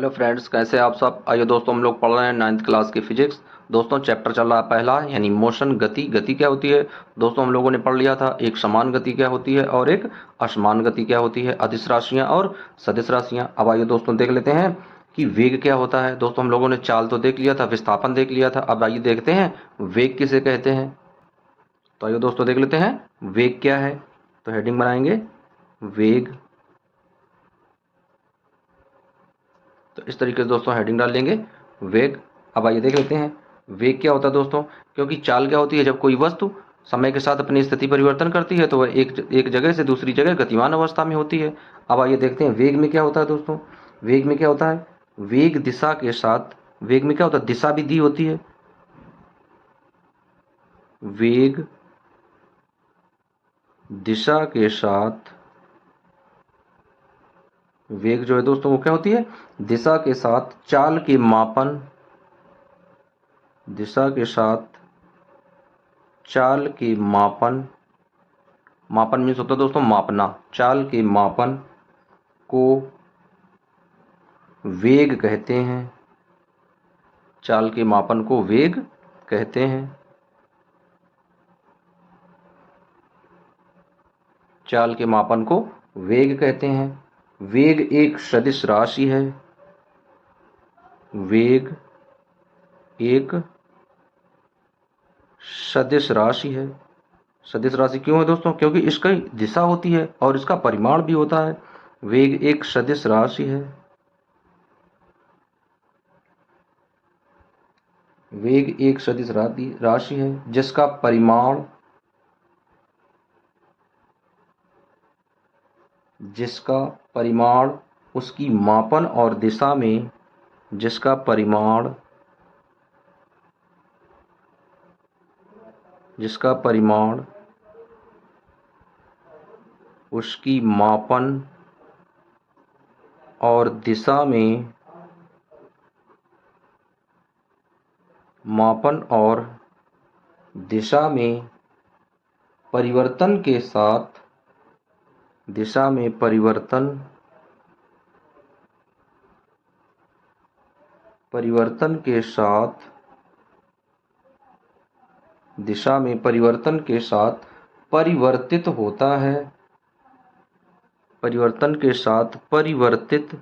Hello friends, कैसे हैं आप सब। आइए दोस्तों, हम लोग पढ़ रहे हैं 9th क्लास की फिजिक्स। दोस्तों चैप्टर चल रहा है पहला, यानी मोशन, गति। गति क्या होती है दोस्तों, हम लोगों ने पढ़ लिया था। एक समान गति क्या होती है और एक असमान गति क्या होती है, अदिश राशियां और सदिश राशियां। अब आइए दोस्तों देख लेते हैं कि वेग क्या होता है। दोस्तों हम लोगों ने चाल तो देख लिया था, विस्थापन देख लिया था। अब आइए देखते हैं वेग किसे कहते हैं। तो आइए दोस्तों देख लेते हैं वेग क्या है। तो हेडिंग बनाएंगे वेग। तो इस तरीके से दोस्तों हेडिंग डाल देंगे वेग। अब आइए देख लेते हैं वेग क्या होता है दोस्तों। क्योंकि चाल क्या होती है, जब कोई वस्तु समय के साथ अपनी स्थिति परिवर्तन करती है तो वह एक जगह से दूसरी जगह गतिमान अवस्था में होती है। अब आइए देखते हैं वेग में क्या होता है दोस्तों। वेग में क्या होता है, वेग दिशा के साथ, वेग में क्या होता है, दिशा भी दी होती है। वेग दिशा के साथ, वेग जो है दोस्तों वो क्या होती है, दिशा के साथ चाल के मापन, दिशा के साथ चाल के मापन। मापन मीन्स होता है दोस्तों मापना। चाल के मापन को वेग कहते हैं। चाल के मापन को वेग कहते हैं। चाल के मापन को वेग कहते हैं। वेग एक सदिश राशि है। वेग एक सदिश राशि है। सदिश राशि क्यों है दोस्तों, क्योंकि इसकी दिशा होती है और इसका परिमाण भी होता है। वेग एक सदिश राशि है। वेग एक सदिश राशि है जिसका परिमाण, जिसका परिमाण उसकी मापन और दिशा में, जिसका परिमाण, जिसका परिमाण उसकी मापन और दिशा में, मापन और दिशा में परिवर्तन के साथ, दिशा में परिवर्तन, परिवर्तन के साथ, दिशा में परिवर्तन के साथ परिवर्तित होता है। परिवर्तन के साथ परिवर्तित,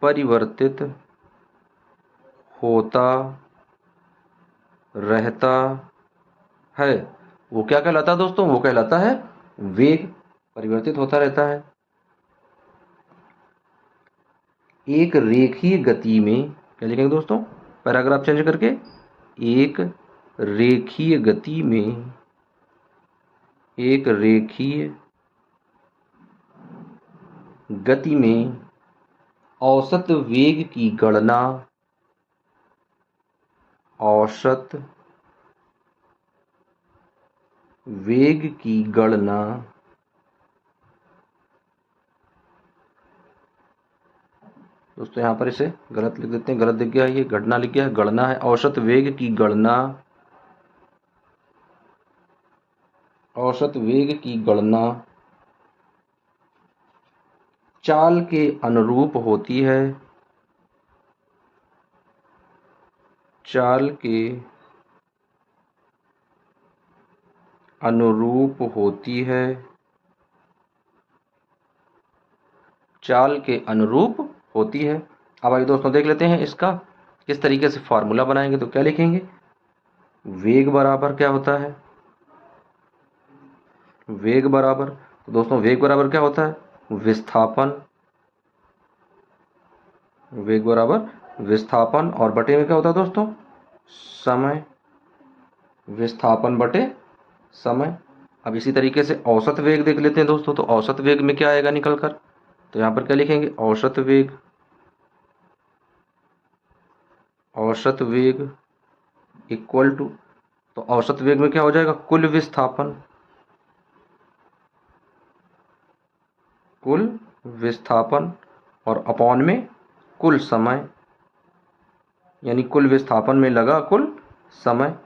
परिवर्तित होता रहता है। वो क्या कहलाता है दोस्तों, वो कहलाता है वेग। परिवर्तित होता रहता है। एक रेखीय गति में, क्या लिखेंगे दोस्तों, पैराग्राफ चेंज करके, एक रेखीय गति में, एक रेखीय गति में औसत वेग की गणना, औसत वेग की गणना दोस्तों यहाँ पर इसे गलत लिख देते हैं, गलत दिख गया है, ये घटना लिख गया है, गणना है। औसत वेग की गणना, औसत वेग की गणना चाल के अनुरूप होती है। चाल के अनुरूप होती है। चाल के अनुरूप होती है। अब आइए दोस्तों देख लेते हैं इसका किस तरीके से फॉर्मूला बनाएंगे। तो क्या लिखेंगे, वेग बराबर क्या होता है, वेग बराबर, तो दोस्तों वेग बराबर क्या होता है, विस्थापन। वेग बराबर विस्थापन और बटे में क्या होता है दोस्तों, समय। विस्थापन बटे समय। अब इसी तरीके से औसत वेग देख लेते हैं दोस्तों। तो औसत वेग में क्या आएगा निकल कर, तो यहाँ पर क्या लिखेंगे, औसत वेग, औसत वेग इक्वल टू, तो औसत वेग में क्या हो जाएगा, कुल विस्थापन, कुल विस्थापन और अपॉन में कुल समय, यानी कुल विस्थापन में लगा कुल समय।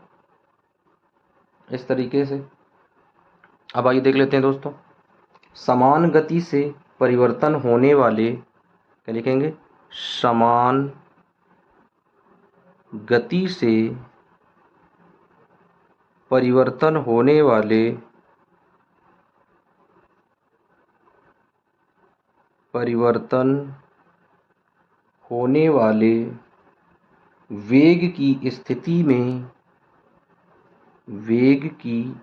इस तरीके से अब आइए देख लेते हैं दोस्तों, समान गति से परिवर्तन होने वाले, क्या लिखेंगे, समान गति से परिवर्तन होने वाले वेग की स्थिति में वेग की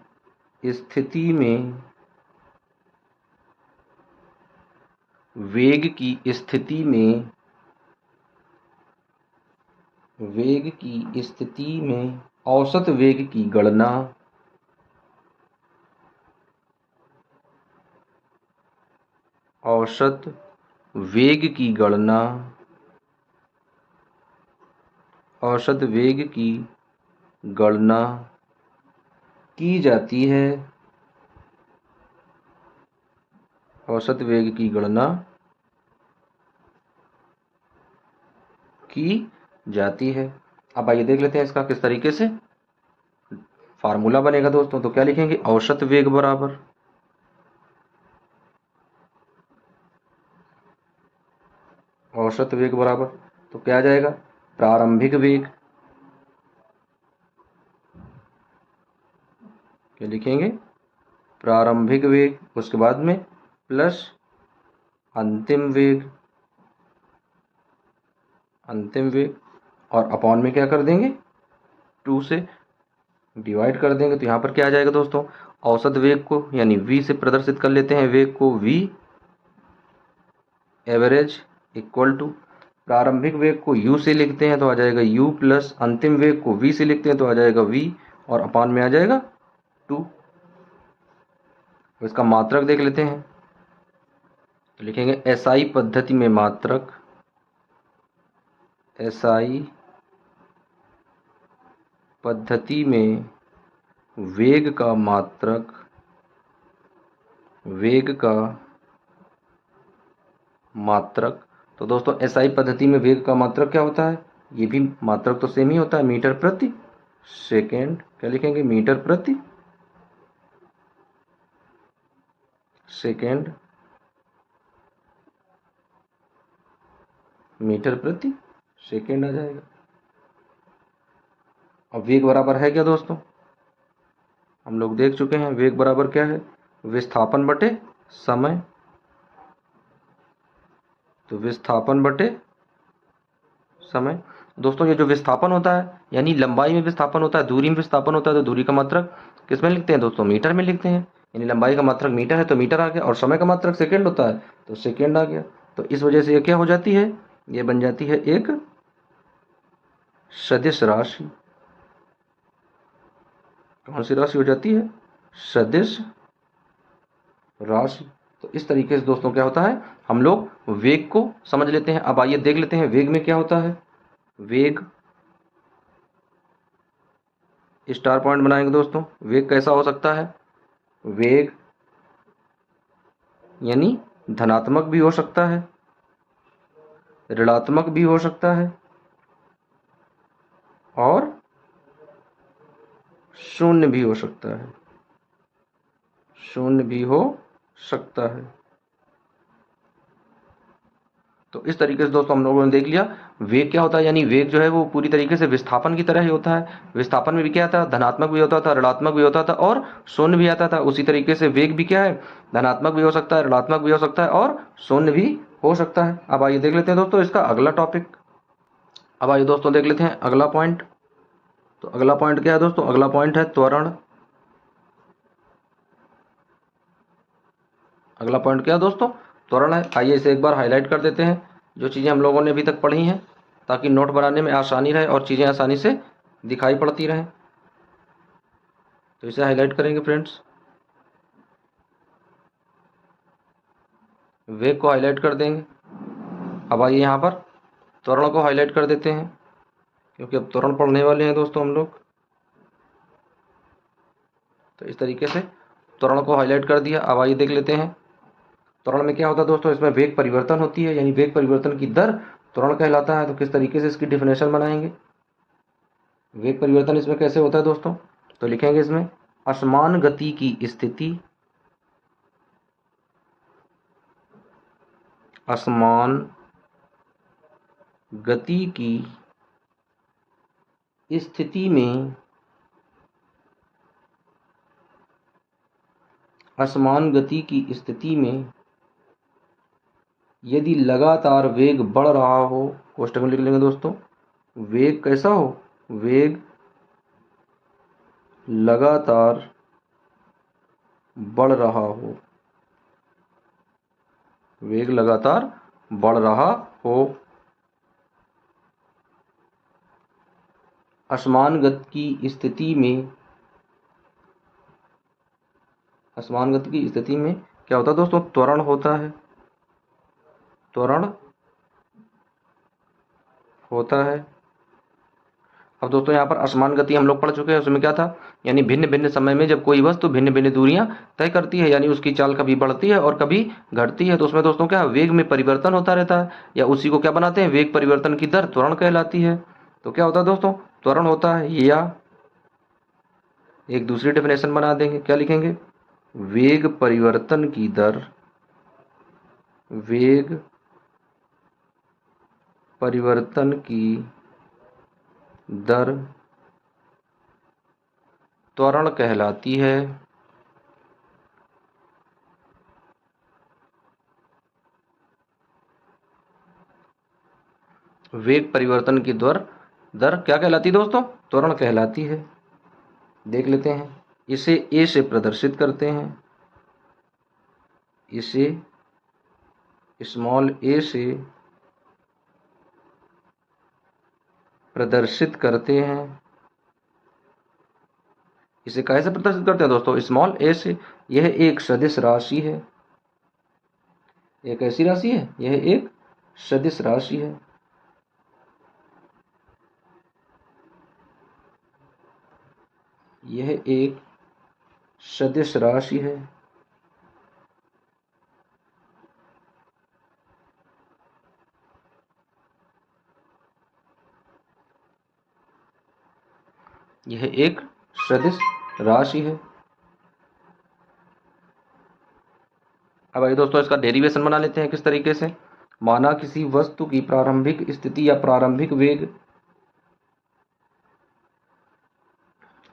स्थिति में औसत वेग की गणना की जाती है। औसत वेग की गणना की जाती है। अब आइए देख लेते हैं इसका किस तरीके से फार्मूला बनेगा दोस्तों। तो क्या लिखेंगे, औसत वेग बराबर तो क्या आ जाएगा, प्रारंभिक वेग, क्या लिखेंगे, प्रारंभिक वेग, उसके बाद में प्लस अंतिम वेग और अपॉन में क्या कर देंगे, 2 से डिवाइड कर देंगे। तो यहाँ पर क्या आ जाएगा दोस्तों, औसत वेग को यानी v से प्रदर्शित कर लेते हैं, वेग को v एवरेज इक्वल टू प्रारंभिक वेग को u से लिखते हैं तो आ जाएगा u प्लस अंतिम वेग को v से लिखते हैं तो आ जाएगा v और अपॉन में आ जाएगा 2। तो इसका मात्रक देख लेते हैं। तो लिखेंगे SI पद्धति में मात्रक, SI पद्धति में वेग का मात्रक। तो दोस्तों SI पद्धति में वेग का मात्रक क्या होता है, ये भी मात्रक तो सेम ही होता है, मीटर प्रति सेकेंड। क्या लिखेंगे, मीटर प्रति सेकेंड, मीटर प्रति सेकेंड आ जाएगा। अब वेग बराबर है क्या दोस्तों, हम लोग देख चुके हैं वेग बराबर क्या है, विस्थापन बटे समय। तो विस्थापन बटे समय। दोस्तों ये जो विस्थापन होता है यानी लंबाई में विस्थापन होता है, दूरी में विस्थापन होता है, तो दूरी का मात्रक किस में लिखते हैं दोस्तों, मीटर में लिखते हैं। यानी लंबाई का मात्रक मीटर है तो मीटर आ गया, और समय का मात्रक सेकेंड होता है तो सेकेंड आ गया। तो इस वजह से ये क्या हो जाती है, ये बन जाती है एक सदिश राशि। कौन सी राशि हो जाती है, सदिश राशि। तो इस तरीके से दोस्तों क्या होता है, हम लोग वेग को समझ लेते हैं। अब आइए देख लेते हैं वेग में क्या होता है। वेग स्टार पॉइंट बनाएंगे दोस्तों। वेग कैसा हो सकता है, वेग यानी धनात्मक भी हो सकता है, ऋणात्मक भी हो सकता है और शून्य भी हो सकता है, तो इस तरीके से दोस्तों हम लोगों ने देख लिया वेग क्या होता है। यानी वेग जो है वो पूरी तरीके से विस्थापन की तरह ही होता है। विस्थापन में भी क्या था, धनात्मक भी होता था, ऋणात्मक भी होता था और शून्य भी आता था। उसी तरीके से वेग भी क्या है, धनात्मक भी हो सकता है, ऋणात्मक भी हो सकता है और शून्य भी हो सकता है। अब आइए देख लेते हैं दोस्तों इसका अगला टॉपिक। अब आइए दोस्तों देख लेते हैं अगला पॉइंट। तो अगला पॉइंट क्या है दोस्तों, अगला पॉइंट है त्वरण। अगला पॉइंट क्या है दोस्तों, त्वरण है। आइए इसे एक बार हाईलाइट कर देते हैं, जो चीज़ें हम लोगों ने अभी तक पढ़ी हैं, ताकि नोट बनाने में आसानी रहे और चीज़ें आसानी से दिखाई पड़ती रहें। तो इसे हाईलाइट करेंगे फ्रेंड्स, वेग को हाईलाइट कर देंगे। अब आइए यहाँ पर त्वरण को हाईलाइट कर देते हैं, क्योंकि अब त्वरण पढ़ने वाले हैं दोस्तों हम लोग। तो इस तरीके से त्वरण को हाईलाइट कर दिया। अब आइए देख लेते हैं त्वरण में क्या होता है दोस्तों। इसमें वेग परिवर्तन होती है, यानी वेग परिवर्तन की दर त्वरण कहलाता है। तो किस तरीके से इसकी डिफिनेशन बनाएंगे, वेग परिवर्तन इसमें कैसे होता है दोस्तों। तो लिखेंगे इसमें असमान गति की स्थिति, असमान गति की स्थिति में असमान गति की स्थिति में यदि लगातार वेग बढ़ रहा हो, कोष्टक में लिख लेंगे दोस्तों, वेग कैसा हो, वेग लगातार बढ़ रहा हो, वेग लगातार बढ़ रहा हो, असमान गति की स्थिति में, असमान गति की स्थिति में क्या होता है दोस्तों, त्वरण होता है, त्वरण होता है। अब दोस्तों यहाँ पर असमान गति हम लोग पढ़ चुके हैं, उसमें क्या था, यानी भिन्न भिन्न समय में जब कोई वस्तु भिन्न भिन्न दूरियां तय करती है, यानी उसकी चाल कभी बढ़ती है और कभी घटती है, तो उसमें दोस्तों क्या वेग में परिवर्तन होता रहता है, या उसी को क्या बनाते हैं, वेग परिवर्तन की दर त्वरण कहलाती है। तो क्या होता है दोस्तों, त्वरण होता है, या एक दूसरी डेफिनेशन बना देंगे, क्या लिखेंगे, वेग परिवर्तन की दर, वेग परिवर्तन की दर त्वरण कहलाती है। वेग परिवर्तन की दर क्या कहलाती है दोस्तों, त्वरण कहलाती है। देख लेते हैं, इसे ए से प्रदर्शित करते हैं, इसे स्मॉल ए से प्रदर्शित करते हैं। इसे कैसे प्रदर्शित करते हैं दोस्तों, स्मॉल ए से। यह एक सदिश राशि है, यह कैसी राशि है, यह एक सदिश राशि है। यह एक सदिश राशि है। यह एक सदिश राशि है। अब आइए दोस्तों इसका डेरिवेशन बना लेते हैं, किस तरीके से, माना किसी वस्तु की प्रारंभिक स्थिति या प्रारंभिक वेग,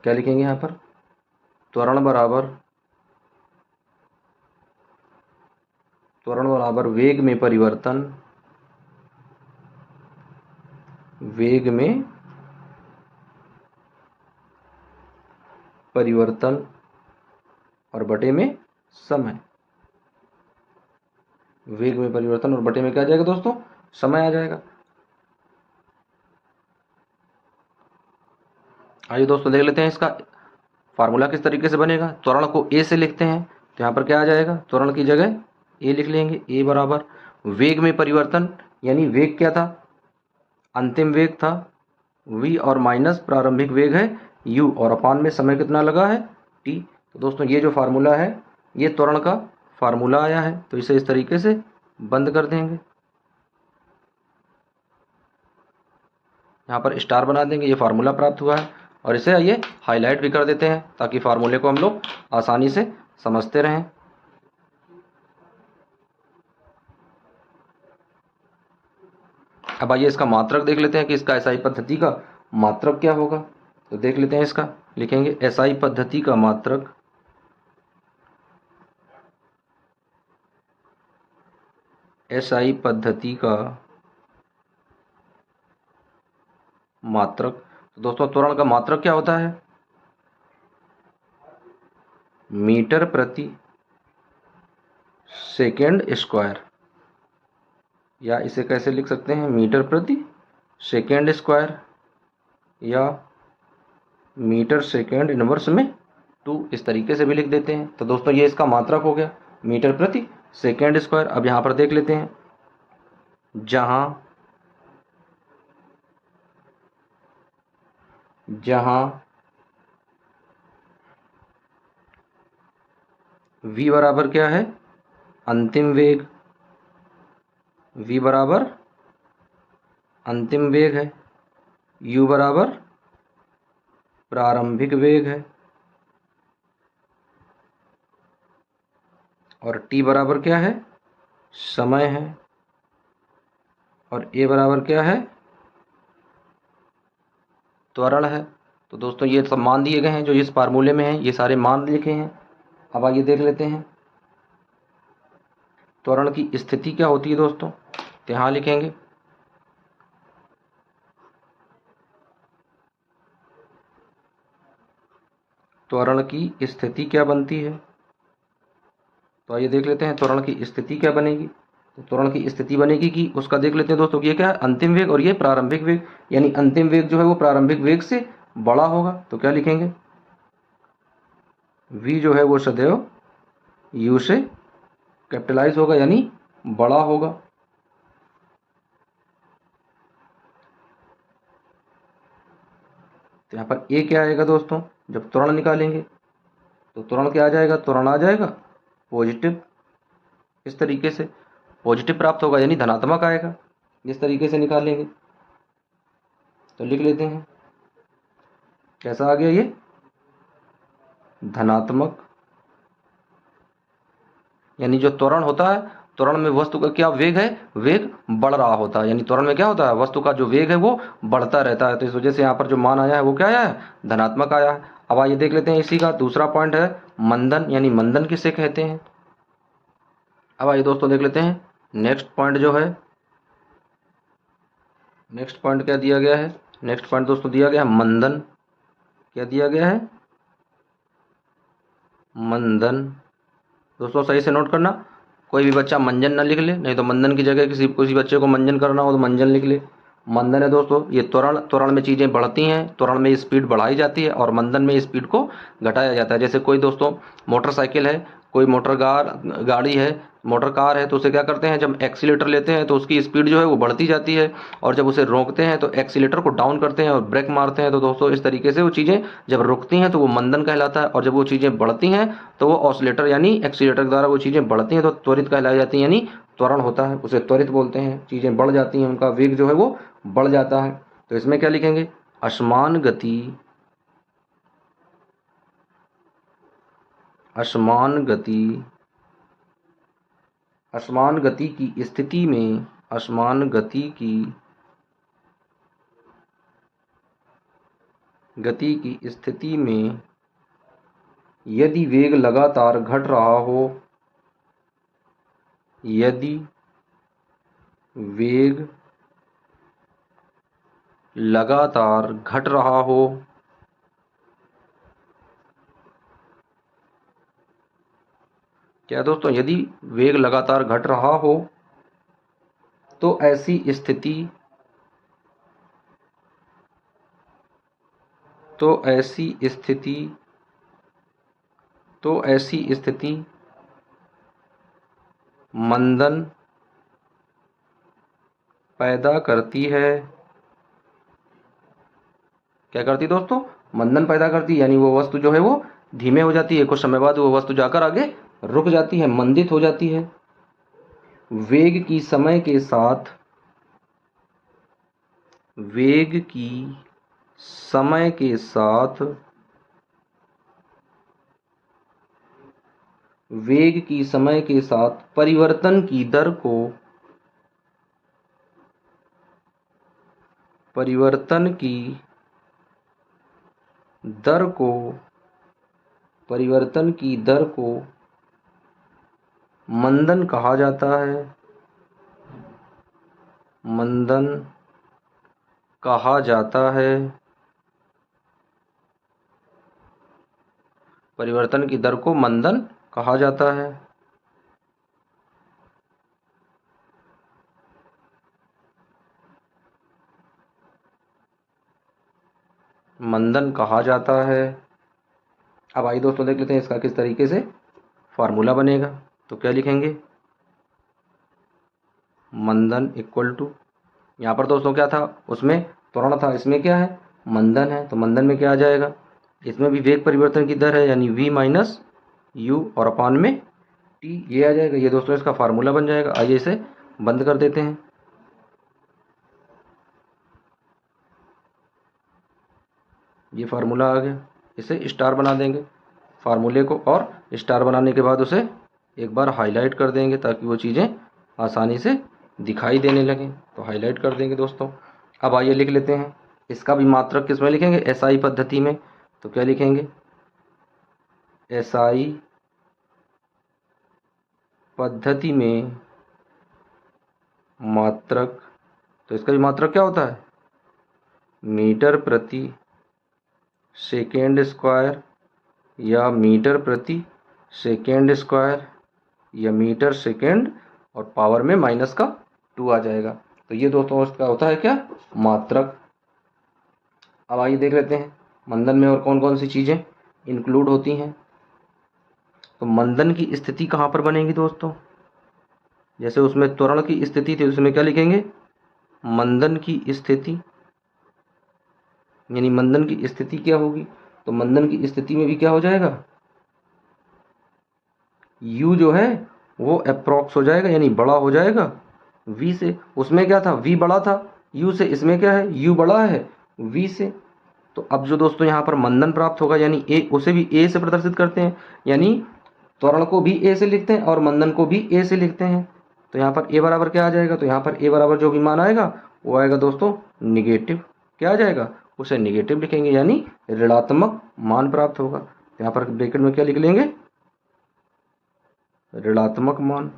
क्या लिखेंगे यहां पर, त्वरण बराबर वेग में परिवर्तन, वेग में परिवर्तन और बटे में समय। वेग में परिवर्तन और बटे में क्या आ जाएगा दोस्तों, समय आ जाएगा। आइए दोस्तों देख लेते हैं इसका फार्मूला किस तरीके से बनेगा। त्वरण को ए से लिखते हैं, तो यहाँ पर क्या आ जाएगा, त्वरण की जगह ए लिख लेंगे, ए बराबर वेग में परिवर्तन, यानी वेग क्या था, अंतिम वेग था v, और माइनस प्रारंभिक वेग है u, और अपान में समय कितना लगा है t। तो दोस्तों ये जो फार्मूला है, ये त्वरण का फार्मूला आया है, तो इसे इस तरीके से बंद कर देंगे, यहाँ पर स्टार बना देंगे, ये फार्मूला प्राप्त हुआ है। और इसे आइए हाईलाइट भी कर देते हैं, ताकि फार्मूले को हम लोग आसानी से समझते रहें। अब आइए इसका मात्रक देख लेते हैं कि इसका एसआई पद्धति का मात्रक क्या होगा। तो देख लेते हैं, इसका लिखेंगे एसआई पद्धति का मात्रक, एसआई पद्धति का मात्रक। तो दोस्तों त्वरण का मात्रक क्या होता है, मीटर प्रति सेकेंड स्क्वायर, या इसे कैसे लिख सकते हैं, मीटर प्रति सेकेंड स्क्वायर, या मीटर सेकेंड इनवर्स में 2, इस तरीके से भी लिख देते हैं। तो दोस्तों ये इसका मात्रक हो गया, मीटर प्रति सेकेंड स्क्वायर। अब यहाँ पर देख लेते हैं, जहां v बराबर क्या है, अंतिम वेग, v बराबर अंतिम वेग है, u बराबर प्रारंभिक वेग है, और t बराबर क्या है, समय है। और ए बराबर क्या है, त्वरण है। तो दोस्तों ये सब मान दिए गए हैं जो इस फार्मूले में हैं, ये सारे मान लिखे हैं। अब आइए देख लेते हैं त्वरण की स्थिति क्या होती है दोस्तों, तो यहाँ लिखेंगे त्वरण की स्थिति क्या बनती है। तो आइए देख लेते हैं त्वरण की स्थिति क्या बनेगी। तो त्वरण की स्थिति बनेगी कि उसका देख लेते हैं दोस्तों कि ये क्या है, अंतिम वेग और ये प्रारंभिक वेग, यानी अंतिम वेग जो है वो प्रारंभिक वेग से बड़ा होगा। तो क्या लिखेंगे, v जो है वो सदैव u से कैपिटलाइज होगा यानी बड़ा होगा। तो यहाँ पर ए क्या आएगा दोस्तों, जब त्वरण निकालेंगे तो त्वरण क्या आ जाएगा, त्वरण आ जाएगा पॉजिटिव। इस तरीके से पॉजिटिव प्राप्त होगा यानी धनात्मक आएगा, जिस तरीके से निकालेंगे। तो लिख लेते हैं कैसा आ गया, ये धनात्मक। यानी जो त्वरण होता है, त्वरण में वस्तु का क्या वेग है, वेग बढ़ रहा होता है। यानी त्वरण में क्या होता है, वस्तु का जो वेग है वो बढ़ता रहता है। तो इस वजह से यहाँ पर जो मान आया है वो क्या आया है, धनात्मक आया है। अब आइए देख लेते हैं इसी का दूसरा पॉइंट है मंदन, यानी मंदन किसे कहते हैं। अब आइए दोस्तों देख लेते हैं नेक्स्ट पॉइंट जो है, नेक्स्ट पॉइंट क्या दिया गया है, नेक्स्ट पॉइंट दोस्तों दिया गया है मंदन। क्या दिया गया है, मंदन। दोस्तों सही से नोट करना, कोई भी बच्चा मंजन ना लिख ले, नहीं तो मंदन की जगह किसी बच्चे को मंजन करना हो तो मंजन लिख ले। मंदन है दोस्तों ये त्वरण, त्वरण में चीज़ें बढ़ती हैं, त्वरण में स्पीड बढ़ाई जाती है और मंदन में स्पीड को घटाया जाता है। जैसे कोई दोस्तों मोटरसाइकिल है, कोई गाड़ी है, मोटर कार है, तो उसे क्या करते हैं, जब एक्सीलेटर लेते हैं तो उसकी स्पीड जो है वो बढ़ती जाती है, और जब उसे रोकते हैं तो एक्सीलेटर को डाउन करते हैं और ब्रेक मारते हैं। तो दोस्तों इस तरीके से वो चीज़ें जब रुकती हैं तो वो मंदन कहलाता है, और जब वो चीज़ें बढ़ती हैं तो वो ऑसिलेटर यानी एक्सीलेटर द्वारा वो चीज़ें बढ़ती हैं तो त्वरित कहलाई जाती हैं, यानी त्वरण होता है, उसे त्वरित बोलते हैं। चीज़ें बढ़ जाती हैं, उनका वेग जो है वो बढ़ जाता है। तो इसमें क्या लिखेंगे, असमान गति, असमान गति, असमान गति की स्थिति में, असमान गति की स्थिति में यदि वेग लगातार घट रहा हो, यदि वेग लगातार घट रहा हो, क्या दोस्तों, यदि वेग लगातार घट रहा हो तो ऐसी स्थिति, तो ऐसी स्थिति मंदन पैदा करती है। क्या करती दोस्तों, मंदन पैदा करती है, यानी वो वस्तु जो है वो धीमे हो जाती है, कुछ समय बाद वो वस्तु जाकर आगे रुक जाती है, मंदित हो जाती है। वेग की समय के साथ, वेग की समय के साथ, वेग की समय के साथ परिवर्तन की दर को, परिवर्तन की दर को, परिवर्तन की दर को मंदन कहा जाता है, मंदन कहा जाता है। परिवर्तन की दर को मंदन कहा जाता है। मंदन कहा जाता है। अब आइए दोस्तों देख लेते हैं इसका किस तरीके से फार्मूला बनेगा। तो क्या लिखेंगे, मंदन इक्वल टू, यहाँ पर दोस्तों क्या था, उसमें त्वरण था, इसमें क्या है, मंदन है। तो मंदन में क्या आ जाएगा, इसमें भी वेग परिवर्तन की दर है यानी v माइनस यू और अपान में t, ये आ जाएगा। ये दोस्तों इसका फार्मूला बन जाएगा। आइए इसे बंद कर देते हैं। ये फार्मूला आ गया, इसे स्टार बना देंगे फार्मूले को, और स्टार बनाने के बाद उसे एक बार हाईलाइट कर देंगे ताकि वो चीज़ें आसानी से दिखाई देने लगे, तो हाईलाइट कर देंगे दोस्तों। अब आइए लिख लेते हैं, इसका भी मात्रक किस में लिखेंगे, एसआई पद्धति में। तो क्या लिखेंगे, एसआई पद्धति में मात्रक, तो इसका भी मात्रक क्या होता है, मीटर प्रति सेकेंड स्क्वायर या मीटर प्रति सेकेंड स्क्वायर या मीटर सेकेंड और पावर में -2 आ जाएगा। तो ये दोस्तों इसका होता है क्या, मात्रक। अब आइए देख लेते हैं मंदन में और कौन कौन सी चीज़ें इंक्लूड होती हैं। तो मंदन की स्थिति कहाँ पर बनेगी दोस्तों, जैसे उसमें त्वरण की स्थिति थी, उसमें क्या लिखेंगे, मंदन की स्थिति, यानी मंदन की स्थिति क्या होगी, तो मंदन की स्थिति में भी क्या हो जाएगा, u जो है वो अप्रॉक्स हो जाएगा, यानी बड़ा हो जाएगा v से। उसमें क्या था, v बड़ा था u से, इसमें क्या है, u बड़ा है v से। तो अब जो दोस्तों यहाँ पर मंदन प्राप्त होगा, यानी a, उसे भी a से प्रदर्शित करते हैं, यानी त्वरण को भी a से लिखते हैं और मंदन को भी a से लिखते हैं। तो यहाँ पर a बराबर क्या आ जाएगा, तो यहाँ पर a बराबर जो भी मान आएगा वो आएगा दोस्तों निगेटिव। क्या आ जाएगा, उसे निगेटिव लिखेंगे, यानी ऋणात्मक मान प्राप्त होगा। तो यहाँ पर ब्रैकेट में क्या लिख लेंगे, ऋणात्मक मान।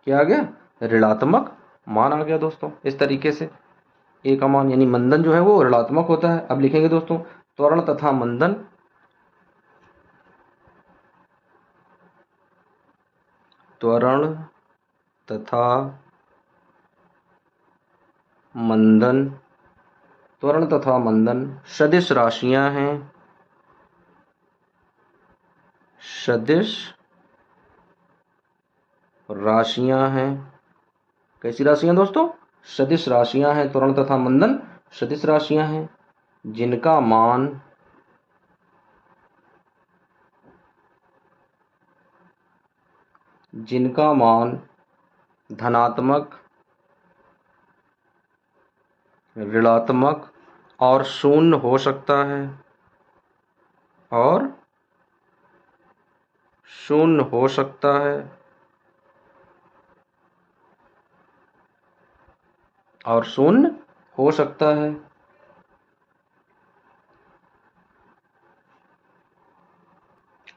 क्या आ गया, ऋणात्मक मान आ गया दोस्तों। इस तरीके से ए का मान, यानी मंदन जो है वो ऋणात्मक होता है। अब लिखेंगे दोस्तों त्वरण तथा मंदन, त्वरण तथा मंदन, त्वरण तथा मंदन सदिश राशियां हैं, सदिश राशियां हैं। कैसी राशियां दोस्तों, सदिश राशियां हैं। त्वरण तथा मंदन सदिश राशियां हैं जिनका मान धनात्मक, ऋणात्मक और शून्य हो सकता है, और शून्य हो सकता है, और शून्य हो सकता है।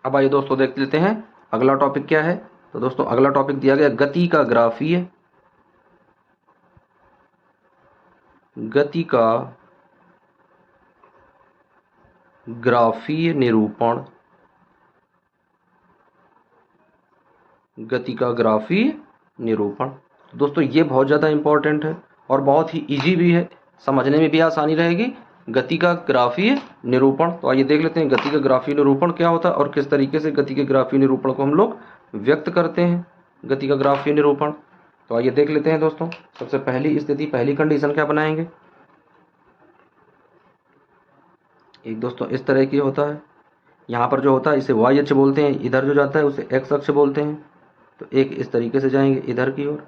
अब आइए दोस्तों देख लेते हैं अगला टॉपिक क्या है। तो दोस्तों अगला टॉपिक दिया गया गति का ग्राफीय, गति का ग्राफीय निरूपण, गति का ग्राफीय निरूपण। दोस्तों ये बहुत ज़्यादा इंपॉर्टेंट है और बहुत ही इजी भी है, समझने में भी आसानी रहेगी। गति का ग्राफीय निरूपण, तो आइए देख लेते हैं गति का ग्राफीय निरूपण क्या होता है और किस तरीके से गति के ग्राफीय निरूपण को हम लोग व्यक्त करते हैं। गति का ग्राफीय निरूपण, तो आइए देख लेते हैं दोस्तों। सबसे पहली स्थिति, पहली कंडीशन क्या बनाएंगे, एक दोस्तों इस तरह की होता है, यहाँ पर जो होता है इसे y अक्ष बोलते हैं, इधर जो जाता है उसे x अक्ष बोलते हैं। तो एक इस तरीके से जाएंगे इधर की ओर,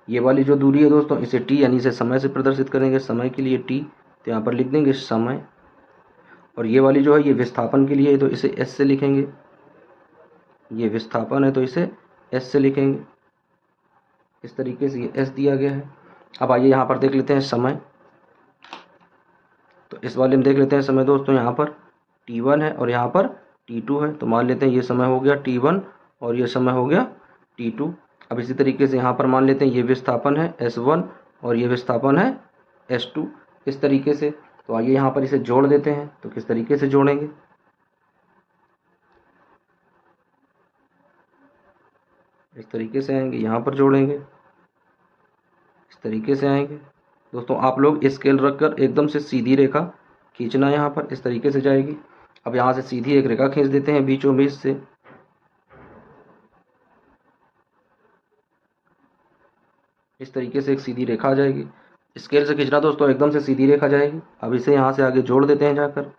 ये वाली जो दूरी है दोस्तों इसे t यानी इसे समय से प्रदर्शित करेंगे, समय के लिए t, तो यहाँ पर लिख देंगे समय। और ये वाली जो है ये विस्थापन के लिए है, तो इसे s से लिखेंगे, ये विस्थापन है तो इसे s से लिखेंगे। इस तरीके से ये s दिया गया है। अब आइए यहाँ पर देख लेते हैं समय, तो इस वाले में देख लेते हैं समय दोस्तों, यहाँ पर t1 है और यहाँ पर t2 है। तो मान लेते हैं ये समय हो गया t1 और ये समय हो गया t2। अब इसी तरीके से यहाँ पर मान लेते हैं ये विस्थापन है s1 और ये विस्थापन है s2, इस तरीके से। तो आइए यहाँ पर इसे जोड़ देते हैं, तो किस तरीके से जोड़ेंगे, इस तरीके से आएंगे, यहाँ पर जोड़ेंगे, इस तरीके से आएंगे। दोस्तों आप लोग स्केल रखकर एकदम से सीधी रेखा खींचना, यहाँ पर इस तरीके से जाएगी। अब यहाँ से सीधी एक रेखा खींच देते हैं बीचों बीच से, इस तरीके से एक सीधी रेखा आ जाएगी। स्केल से खींचना दोस्तों, एकदम से सीधी रेखा जाएगी। अब इसे यहाँ से आगे जोड़ देते हैं जाकर,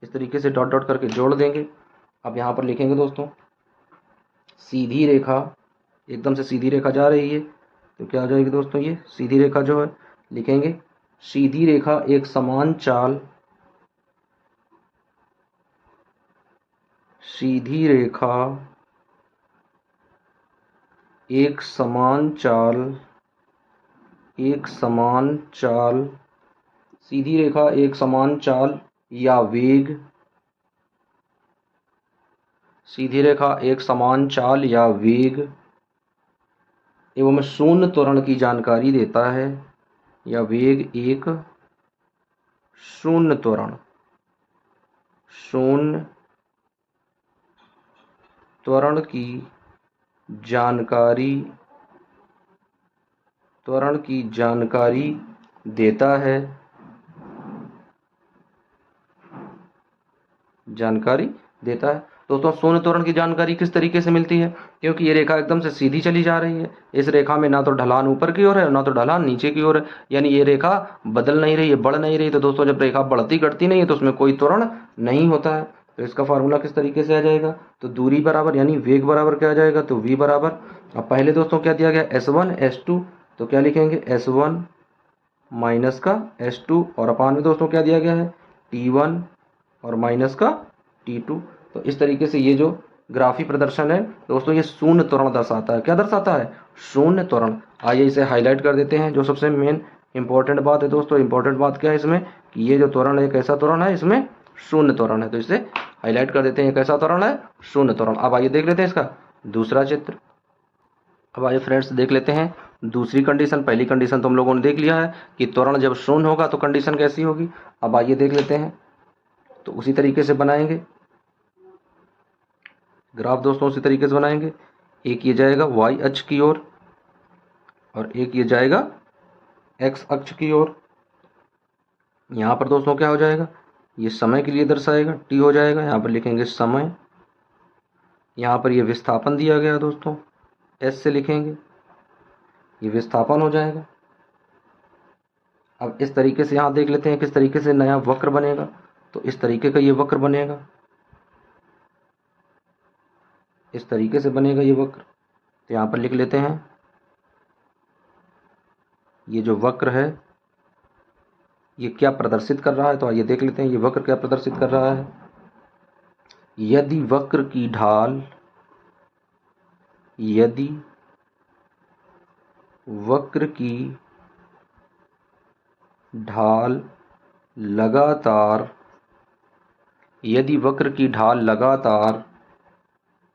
इस तरीके से डॉट डॉट करके जोड़ देंगे। अब यहाँ पर लिखेंगे दोस्तों सीधी रेखा, एकदम से सीधी रेखा जा रही है, तो क्या आ जाएगी दोस्तों, ये सीधी रेखा जो है लिखेंगे सीधी रेखा एक समान चाल, सीधी रेखा एक समान चाल सीधी रेखा एक समान चाल या वेग, सीधी रेखा एक समान चाल या वेग एवं शून्य त्वरण की जानकारी देता है, या वेग एक शून्य त्वरण की जानकारी देता है, दोस्तों शून्य त्वरण की जानकारी किस तरीके से मिलती है, क्योंकि ये रेखा एकदम से सीधी चली जा रही है। इस रेखा में ना तो ढलान ऊपर की ओर है ना तो ढलान नीचे की ओर है, यानी ये रेखा बदल नहीं रही है, बढ़ नहीं रही। तो दोस्तों जब रेखा बढ़ती घटती नहीं है तो उसमें कोई त्वरण नहीं होता है। तो इसका फार्मूला किस तरीके से आ जाएगा, तो दूरी बराबर यानी वेग बराबर क्या आ जाएगा, तो v बराबर, अब पहले दोस्तों क्या दिया गया s1 s2, तो क्या लिखेंगे s1 माइनस का s2 और अपान में दोस्तों क्या दिया गया है t1 और माइनस का t2। तो इस तरीके से ये जो ग्राफी प्रदर्शन है दोस्तों ये शून्य त्वरण दर्शाता है। क्या दर्शाता है, शून्य त्वरण। आइए इसे हाईलाइट कर देते हैं। जो सबसे मेन इंपॉर्टेंट बात है दोस्तों, इंपॉर्टेंट बात क्या है इसमें, कि ये जो त्वरण है एक ऐसा त्वरण है, इसमें शून्य त्वरण है। तो इसे हाईलाइट कर देते हैं, कैसा त्वरण है, शून्य त्वरण। अब आइए देख लेते हैं इसका दूसरा चित्र। अब आइए फ्रेंड्स देख लेते हैं दूसरी कंडीशन। पहली कंडीशन तो हम लोगों ने देख लिया है कि त्वरण जब शून्य होगा तो कंडीशन कैसी होगी। अब आइए देख लेते हैं, तो उसी तरीके से बनाएंगे ग्राफ दोस्तों, उसी तरीके से बनाएंगे। एक ये जाएगा y अक्ष की ओर और एक ये जाएगा x अक्ष की ओर। यहाँ पर दोस्तों क्या हो जाएगा, ये समय के लिए दर्शाएगा, t हो जाएगा, यहाँ पर लिखेंगे समय। यहाँ पर ये विस्थापन दिया गया दोस्तों, s से लिखेंगे, ये विस्थापन हो जाएगा। अब इस तरीके से यहाँ देख लेते हैं किस तरीके से नया वक्र बनेगा। तो इस तरीके का ये वक्र बनेगा, इस तरीके से बनेगा ये वक्र। तो यहाँ पर लिख लेते हैं, ये जो वक्र है ये क्या प्रदर्शित कर रहा है। तो आइए देख लेते हैं ये वक्र क्या प्रदर्शित कर रहा है। यदि वक्र की ढाल लगातार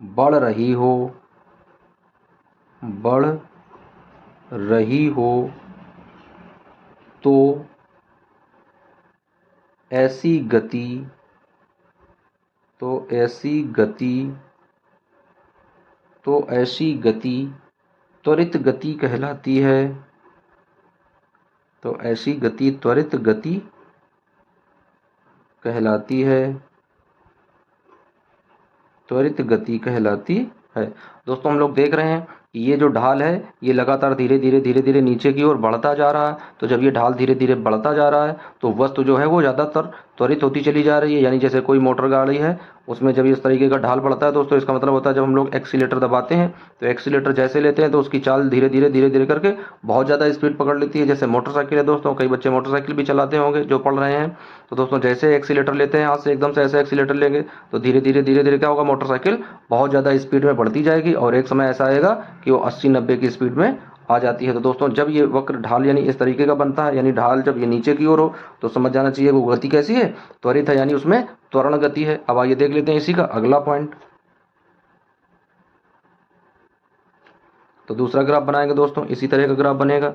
बढ़ रही हो तो ऐसी गति त्वरित गति कहलाती है। तो ऐसी गति त्वरित गति कहलाती है। दोस्तों हम लोग देख रहे हैं कि ये जो ढाल है ये लगातार धीरे धीरे नीचे की ओर बढ़ता जा रहा है। तो जब ये ढाल धीरे धीरे बढ़ता जा रहा है तो वस्तु जो है वो ज़्यादातर त्वरित होती चली जा रही है। यानी जैसे कोई मोटर गाड़ी है उसमें जब इस तरीके का ढाल बढ़ता है दोस्तों, इसका मतलब होता है जब हम लोग एक्सीलेटर दबाते हैं तो एक्सीलेटर जैसे लेते हैं तो उसकी चाल धीरे धीरे करके बहुत ज़्यादा स्पीड पकड़ लेती है। जैसे मोटरसाइकिल है दोस्तों, कई बच्चे मोटरसाइकिल भी चलाते होंगे जो पढ़ रहे हैं। तो दोस्तों जैसे एक्सीलेटर लेते हैं हाथ से, एकदम से ऐसे एक्सीलेटर लेंगे तो धीरे धीरे क्या होगा, मोटरसाइकिल बहुत ज़्यादा स्पीड में बढ़ती जाएगी और एक समय ऐसा आएगा कि वो 80-90 की स्पीड में आ जाती है। तो दोस्तों जब ये वक्र ढाल यानी इस तरीके का बनता है, यानी ढाल जब ये नीचे की ओर हो तो समझ जाना चाहिए वो गति कैसी है, त्वरित है, यानी उसमें त्वरण गति है। अब आइए देख लेते हैं इसी का अगला पॉइंट। तो दूसरा ग्राफ बनाएंगे दोस्तों, इसी तरह का ग्राफ बनेगा।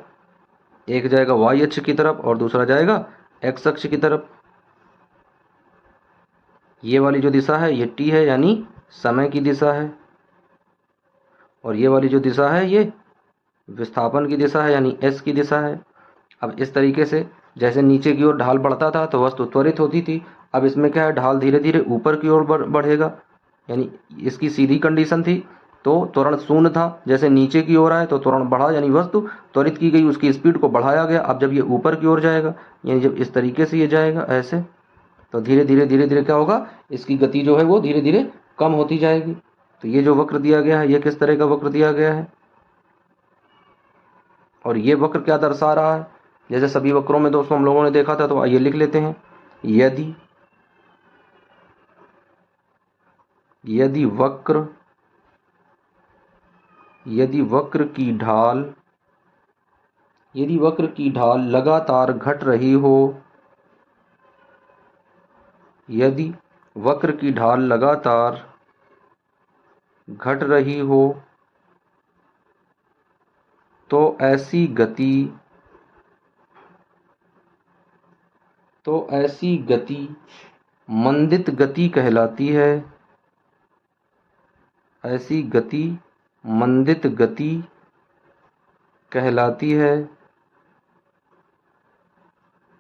एक जाएगा y अक्ष की तरफ और दूसरा जाएगा x अक्ष की तरफ। ये वाली जो दिशा है ये t है यानी समय की दिशा है, और ये वाली जो दिशा है ये विस्थापन की दिशा है यानी s की दिशा है। अब इस तरीके से जैसे नीचे की ओर ढाल बढ़ता था तो वस्तु त्वरित होती थी। अब इसमें क्या है, ढाल धीरे धीरे ऊपर की ओर बढ़ेगा, यानी इसकी सीधी कंडीशन थी तो त्वरण शून्य था। जैसे नीचे की ओर आए तो त्वरण बढ़ा, यानी वस्तु त्वरित की गई, उसकी स्पीड को बढ़ाया गया। अब जब ये ऊपर की ओर जाएगा, यानी जब इस तरीके से ये जाएगा ऐसे, तो धीरे धीरे क्या होगा, इसकी गति जो है वो धीरे धीरे कम होती जाएगी। तो ये जो वक्र दिया गया है ये किस तरह का वक्र दिया गया है, और ये वक्र क्या दर्शा रहा है। जैसे सभी वक्रों में दोस्तों हम लोगों ने देखा था, तो आइए लिख लेते हैं। यदि यदि वक्र की ढाल लगातार घट रही हो, यदि वक्र की ढाल लगातार घट रही हो तो ऐसी गति मंदित गति कहलाती है। ऐसी गति मंदित गति कहलाती है।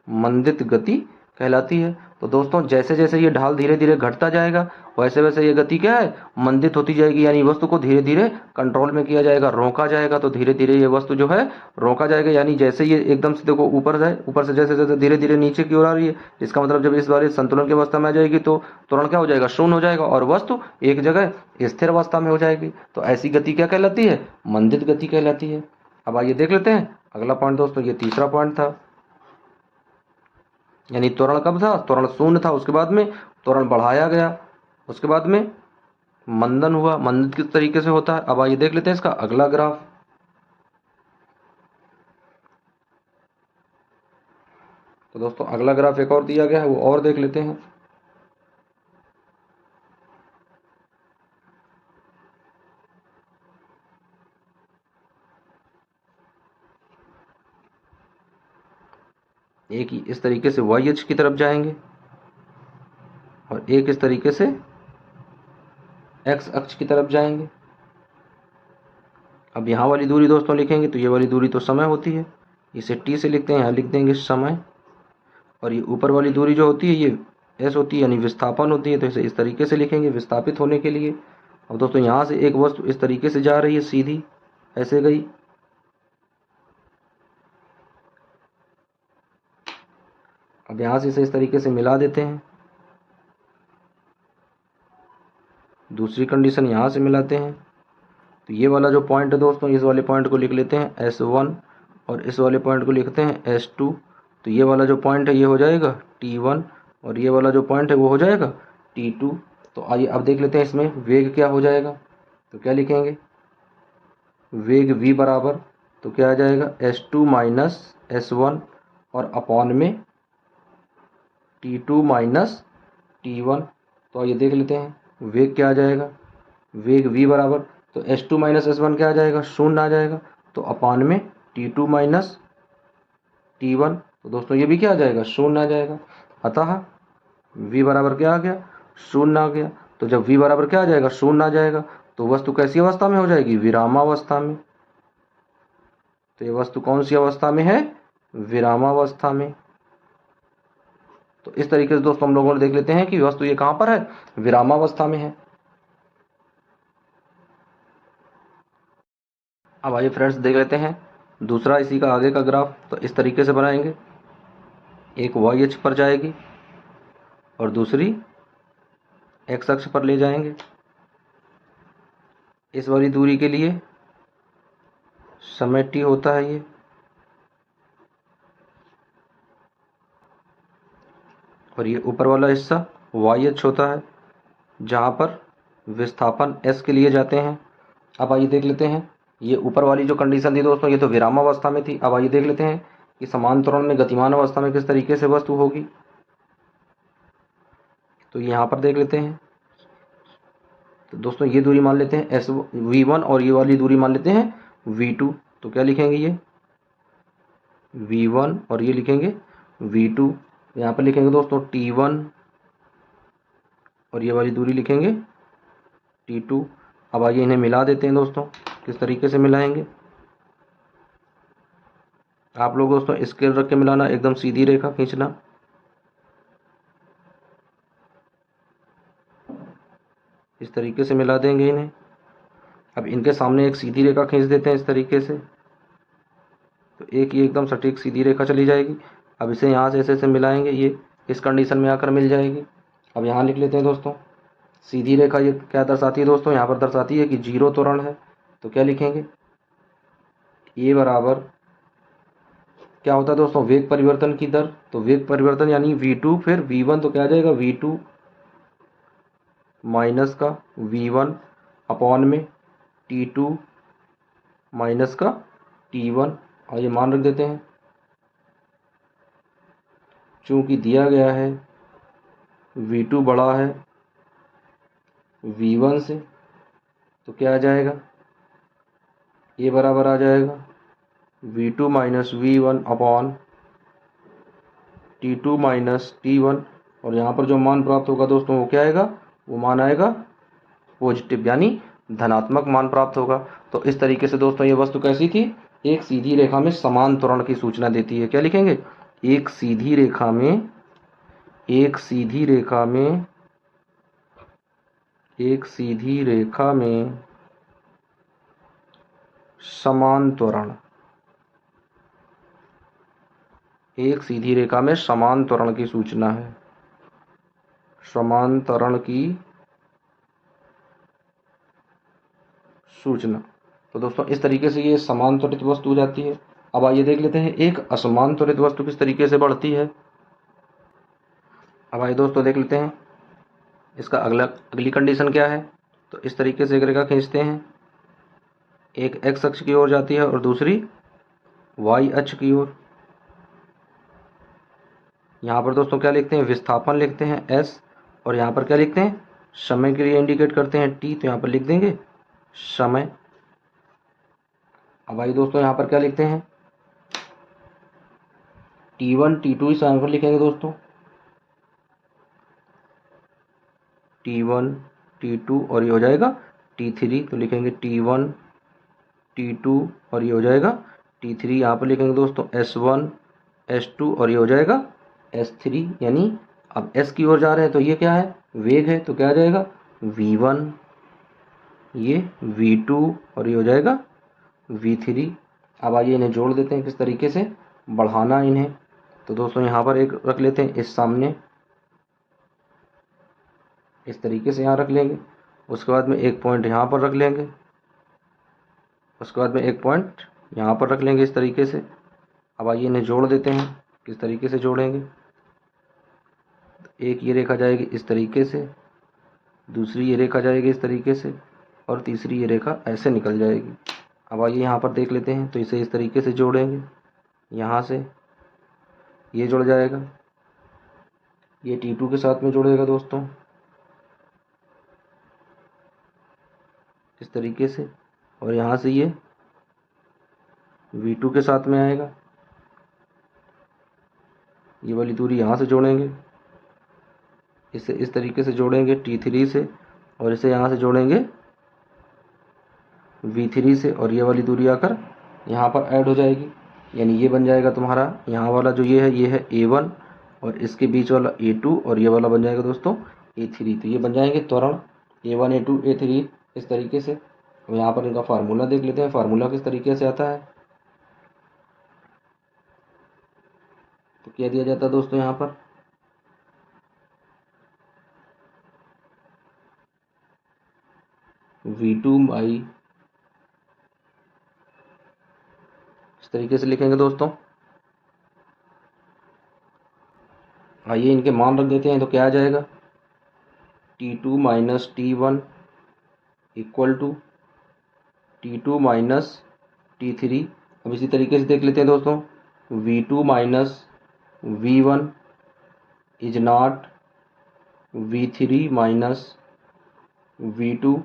मंदित गति कहलाती है। तो दोस्तों जैसे जैसे ये ढाल धीरे धीरे घटता जाएगा वैसे वैसे ये गति क्या है, मंदित होती जाएगी, यानी वस्तु को धीरे धीरे कंट्रोल में किया जाएगा, रोका जाएगा। तो धीरे धीरे ये वस्तु जो है रोका जाएगा, यानी जैसे ये एकदम से देखो ऊपर जाए, ऊपर से जैसे जैसे धीरे धीरे नीचे की ओर आ रही है, इसका मतलब जब इस बार संतुलन की अवस्था में आ जाएगी तो त्वरण क्या हो जाएगा, शून्य हो जाएगा और वस्तु एक जगह स्थिर अवस्था में हो जाएगी। तो ऐसी गति क्या कहलाती है, मंदित गति कहलाती है। अब आइए देख लेते हैं अगला पॉइंट दोस्तों। ये तीसरा पॉइंट था, यानी त्वरण कब था, त्वरण शून्य था, उसके बाद में त्वरण बढ़ाया गया, उसके बाद में मंदन हुआ। मंदित किस तरीके से होता है, अब आइए देख लेते हैं इसका अगला ग्राफ। तो दोस्तों अगला ग्राफ एक और दिया गया है, वो और देख लेते हैं। एक इस तरीके से वाई अक्ष की तरफ जाएंगे और एक इस तरीके से एक्स अक्ष की तरफ जाएंगे। अब यहाँ वाली दूरी दोस्तों लिखेंगे तो ये वाली दूरी तो समय होती है, इसे टी से लिखते हैं, यहाँ लिख देंगे समय। और ये ऊपर वाली दूरी जो होती है ये एस होती है, यानी विस्थापन होती है, तो इसे इस तरीके से लिखेंगे विस्थापित होने के लिए। अब दोस्तों यहाँ से एक वस्तु इस तरीके से जा रही है, सीधी ऐसे गई, अब यहाँ से इसे इस तरीके से मिला देते हैं। दूसरी कंडीशन यहाँ से मिलाते हैं, तो ये वाला जो पॉइंट है दोस्तों, इस वाले पॉइंट को लिख लेते हैं S1 और इस वाले पॉइंट को लिखते हैं S2। तो ये वाला जो पॉइंट है ये हो जाएगा T1 और ये वाला जो पॉइंट है वो हो जाएगा T2। तो आइए अब देख लेते हैं इसमें वेग क्या हो जाएगा। तो क्या लिखेंगे, वेग v बराबर, तो क्या आ जाएगा S2 माइनस S1 और अपॉन में T2 माइनस T1। तो आइए देख लेते हैं वेग क्या आ जाएगा, वेग v बराबर, तो S2 माइनस S1 क्या आ जाएगा, शून्य आ जाएगा, तो अपान में T2 माइनस T1। तो दोस्तों ये भी क्या आ जाएगा, शून्य आ जाएगा। अतः v बराबर क्या आ गया, शून्य आ गया। तो जब v बराबर क्या आ जाएगा, शून्य आ जाएगा, तो वस्तु कैसी अवस्था में हो जाएगी, विरामावस्था में। तो ये वस्तु कौन सी अवस्था में है, विरामावस्था में। तो इस तरीके से दोस्तों हम लोगों ने देख लेते हैं कि वस्तु ये कहाँ पर है, विरामावस्था में है। अब आइए फ्रेंड्स देख लेते हैं दूसरा इसी का आगे का ग्राफ। तो इस तरीके से बनाएंगे, एक वाई अक्ष पर जाएगी और दूसरी एक्स अक्ष पर ले जाएंगे। इस वाली दूरी के लिए समय टी होता है ये, और ये ऊपर वाला हिस्सा वाई अक्ष होता है जहाँ पर विस्थापन एस के लिए जाते हैं। अब आइए देख लेते हैं, ये ऊपर वाली जो कंडीशन थी दोस्तों ये तो विरामावस्था में थी। अब आइए देख लेते हैं कि समान त्वरण में गतिमान अवस्था में किस तरीके से वस्तु होगी। तो यहाँ पर देख लेते हैं, तो दोस्तों ये दूरी मान लेते हैं एस V1 और ये वाली दूरी मान लेते हैं V2। तो क्या लिखेंगे, ये V1 और ये लिखेंगे V2। यहाँ पर लिखेंगे दोस्तों T1 और ये वाली दूरी लिखेंगे T2। अब आइए इन्हें मिला देते हैं दोस्तों, किस तरीके से मिलाएंगे। आप लोग दोस्तों स्केल रख के मिलाना, एकदम सीधी रेखा खींचना। इस तरीके से मिला देंगे इन्हें। अब इनके सामने एक सीधी रेखा खींच देते हैं इस तरीके से, तो एक ये एकदम सटीक सीधी रेखा चली जाएगी। अब इसे यहाँ से ऐसे ऐसे मिलाएंगे, ये इस कंडीशन में आकर मिल जाएगी। अब यहाँ लिख लेते हैं दोस्तों, सीधी रेखा ये क्या दर्शाती है दोस्तों, यहाँ पर दर्शाती है कि जीरो त्वरण है। तो क्या लिखेंगे, ये बराबर क्या होता है दोस्तों, वेग परिवर्तन की दर। तो वेग परिवर्तन यानी V2 फिर V1, तो क्या आ जाएगा V2 माइनस का v1 अपॉन में t2 माइनस का t1, और ये मान रख देते हैं। चूंकि दिया गया है v2 बड़ा है v1 से, तो क्या आ जाएगा, ये बराबर आ जाएगा v2 minus v1 upon t2 minus t1, और यहाँ पर जो मान प्राप्त होगा दोस्तों वो क्या आएगा, वो मान आएगा पॉजिटिव, यानी धनात्मक मान प्राप्त होगा। तो इस तरीके से दोस्तों ये वस्तु कैसी थी, एक सीधी रेखा में समान त्वरण की सूचना देती है। क्या लिखेंगे, एक सीधी रेखा में समान त्वरण, एक सीधी रेखा में समान त्वरण की सूचना है, समान त्वरण की सूचना। तो दोस्तों इस तरीके से ये समान त्वरित वस्तु हो जाती है। अब आइए देख लेते हैं एक असमान त्वरित वस्तु किस तरीके से बढ़ती है। अब आइए दोस्तों देख लेते हैं इसका अगली कंडीशन क्या है। तो इस तरीके से एक रेखा खींचते हैं, एक एक्स अक्ष की ओर जाती है और दूसरी वाई अक्ष की ओर। यहाँ पर दोस्तों क्या लिखते हैं, विस्थापन लिखते हैं एस, और यहाँ पर क्या लिखते हैं, समय के लिए इंडिकेट करते हैं टी, तो यहाँ पर लिख देंगे समय। अब आइए दोस्तों यहाँ पर क्या लिखते हैं, T1 T2 इस यहाँ पर लिखेंगे दोस्तों, T1 T2 और ये हो जाएगा T3, तो लिखेंगे T1 T2 और ये हो जाएगा T3। यहाँ पर लिखेंगे दोस्तों S1 S2 और ये हो जाएगा S3, यानी अब S की ओर जा रहे हैं तो ये क्या है, वेग है, तो क्या आ जाएगा V1, ये V2 और ये हो जाएगा V3। अब आइए इन्हें जोड़ देते हैं, किस तरीके से बढ़ाना इन्हें। तो दोस्तों यहाँ पर एक रख लेते हैं इस सामने, इस तरीके से यहाँ रख लेंगे, उसके बाद में एक पॉइंट यहाँ पर रख लेंगे, उसके बाद में एक पॉइंट यहाँ पर रख लेंगे इस तरीके से। अब आइए इन्हें जोड़ देते हैं, किस तरीके से जोड़ेंगे, एक ये रेखा जाएगी इस तरीके से, दूसरी ये रेखा जाएगी इस तरीके से, और तीसरी ये रेखा ऐसे निकल जाएगी। अब आइए यहाँ पर देख लेते हैं, तो इसे इस तरीके से जोड़ेंगे, यहाँ से ये जुड़ जाएगा, ये T2 के साथ में जुड़ेगा दोस्तों इस तरीके से, और यहाँ से ये V2 के साथ में आएगा, ये वाली दूरी यहाँ से जोड़ेंगे, इसे इस तरीके से जोड़ेंगे T3 से, और इसे यहाँ से जोड़ेंगे V3 से, और ये वाली दूरी आकर यहाँ पर ऐड हो जाएगी, यानी ये बन जाएगा तुम्हारा यहाँ वाला जो ये है A1, और इसके बीच वाला A2, और ये वाला बन जाएगा दोस्तों A3। तो ये बन जाएंगे त्वरण A1 A2 A3 इस तरीके से। अब यहाँ पर इनका फार्मूला देख लेते हैं, फार्मूला किस तरीके से आता है। तो क्या दिया जाता है दोस्तों, यहाँ पर V2 बाई, इस तरीके से लिखेंगे दोस्तों। आइए इनके मान रख देते हैं, तो क्या आ जाएगा, T2 minus T1 equal to T2 minus T3। अब इसी तरीके से देख लेते हैं दोस्तों, V2 minus V1 is not V3 minus V2,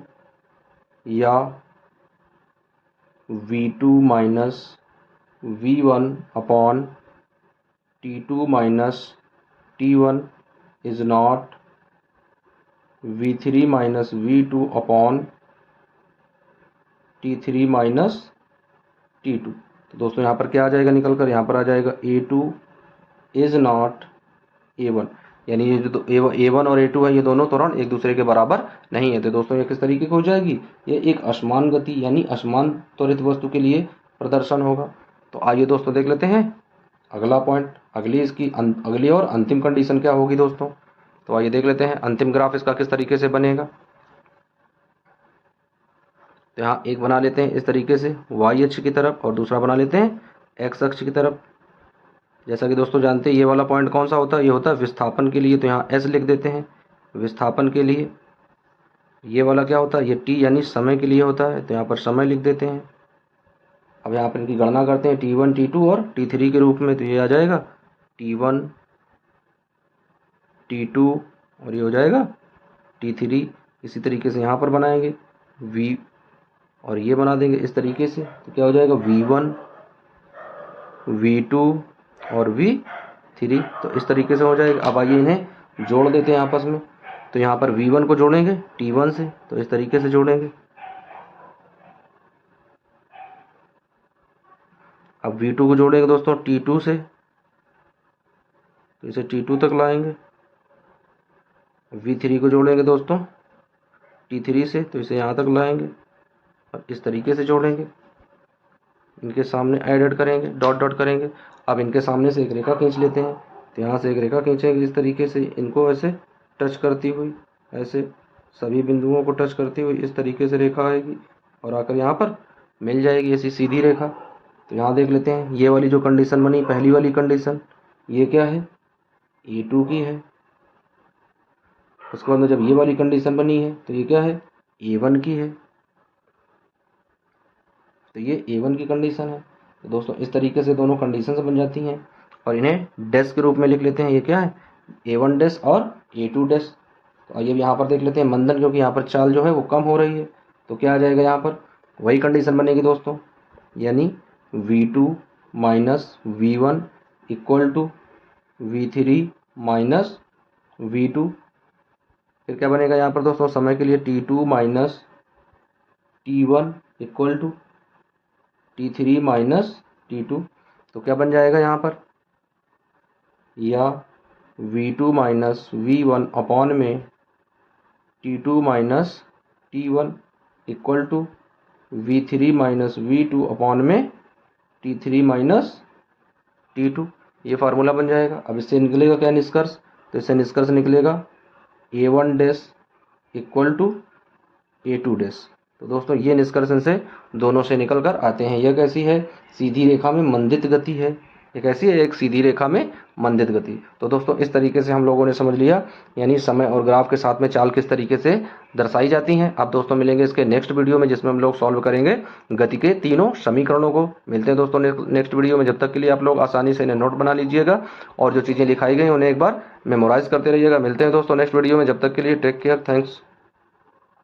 या V2 minus V1 upon T2 minus T1 is not V3 minus V2 upon T3 minus T2। तो दोस्तों यहाँ पर क्या आ जाएगा निकल कर, यहाँ पर आ जाएगा A2 इज नॉट A1, यानी ये जो A1 और A2 है ये दोनों त्वरण एक दूसरे के बराबर नहीं है। तो दोस्तों ये किस तरीके की हो जाएगी, ये एक असमान गति यानी असमान त्वरित वस्तु के लिए प्रदर्शन होगा। तो आइए दोस्तों देख लेते हैं अगला पॉइंट, अगली और अंतिम कंडीशन क्या होगी दोस्तों। तो आइए देख लेते हैं अंतिम ग्राफ इसका किस तरीके से बनेगा। तो यहाँ एक बना लेते हैं इस तरीके से वाई अक्ष की तरफ, और दूसरा बना लेते हैं एक्स अक्ष की तरफ। जैसा कि दोस्तों जानते हैं ये वाला पॉइंट कौन सा होता है, ये होता है विस्थापन के लिए। तो यहाँ एस लिख देते हैं विस्थापन के लिए, ये वाला क्या होता है, ये टी यानी समय के लिए होता है, तो यहाँ पर समय लिख देते हैं। अब यहाँ पर इनकी गणना करते हैं T1 T2 और T3 के रूप में, तो ये आ जाएगा T1 T2 और ये हो जाएगा T3। इसी तरीके से यहाँ पर बनाएंगे V और ये बना देंगे इस तरीके से, तो क्या हो जाएगा V1 V2 और V3। तो इस तरीके से हो जाएगा। अब आइए इन्हें जोड़ देते हैं आपस में, तो यहाँ पर V1 को जोड़ेंगे T1 से, तो इस तरीके से जोड़ेंगे। अब V2 को जोड़ेंगे दोस्तों T2 से, तो इसे T2 तक लाएंगे। V3 को जोड़ेंगे दोस्तों T3 से, तो इसे यहाँ तक लाएंगे और इस तरीके से जोड़ेंगे। इनके सामने ऐड करेंगे, डॉट डॉट करेंगे। अब इनके सामने से एक रेखा खींच लेते हैं, तो यहाँ से एक रेखा खींचेंगे इस तरीके से, इनको ऐसे टच करती हुई, ऐसे सभी बिंदुओं को टच करती हुई इस तरीके से रेखा आएगी और आकर यहाँ पर मिल जाएगी ऐसी सीधी रेखा। तो यहाँ देख लेते हैं ये वाली जो कंडीशन बनी, पहली वाली कंडीशन, ये क्या है, A2 की है। उसके बाद में जब ये वाली कंडीशन बनी है तो ये क्या है, A1 की है। तो ये A1 की कंडीशन है। तो दोस्तों इस तरीके से दोनों कंडीशन बन जाती हैं और इन्हें डैश के रूप में लिख लेते हैं। ये क्या है, A1 डैश और A2 डैश। तो आइए यहाँ पर देख लेते हैं मंदन, क्योंकि यहाँ पर चाल जो है वो कम हो रही है, तो क्या आ जाएगा, यहाँ पर वही कंडीशन बनेगी दोस्तों, यानी V2 minus V1 equal to V3 minus V2। फिर क्या बनेगा यहाँ पर दोस्तों, समय के लिए T2 minus T1 equal to T3 minus T2। तो क्या बन जाएगा यहाँ पर, या V2 माइनस V1 अपॉन में T2 minus T1 equal to V3 minus V2 upon में T3 माइनस T2। ये फार्मूला बन जाएगा। अब इससे निकलेगा क्या निष्कर्ष, तो इससे निष्कर्ष निकलेगा A1 dash equal to A2 dash. तो दोस्तों ये निष्कर्षण से दोनों से निकल कर आते हैं। यह कैसी है, सीधी रेखा में मंदित गति है। ये कैसी है, एक सीधी रेखा में मंदित गति। तो दोस्तों इस तरीके से हम लोगों ने समझ लिया, यानी समय और ग्राफ के साथ में चाल किस तरीके से दर्शाई जाती हैं। अब दोस्तों मिलेंगे इसके नेक्स्ट वीडियो में, जिसमें हम लोग सॉल्व करेंगे गति के तीनों समीकरणों को। मिलते हैं दोस्तों नेक्स्ट वीडियो में। जब तक के लिए आप लोग आसानी से इन्हें नोट बना लीजिएगा और जो चीज़ें लिखाई गई उन्हें एक बार मेमोराइज करते रहिएगा। मिलते हैं दोस्तों नेक्स्ट वीडियो में, जब तक के लिए टेक केयर, थैंक्स।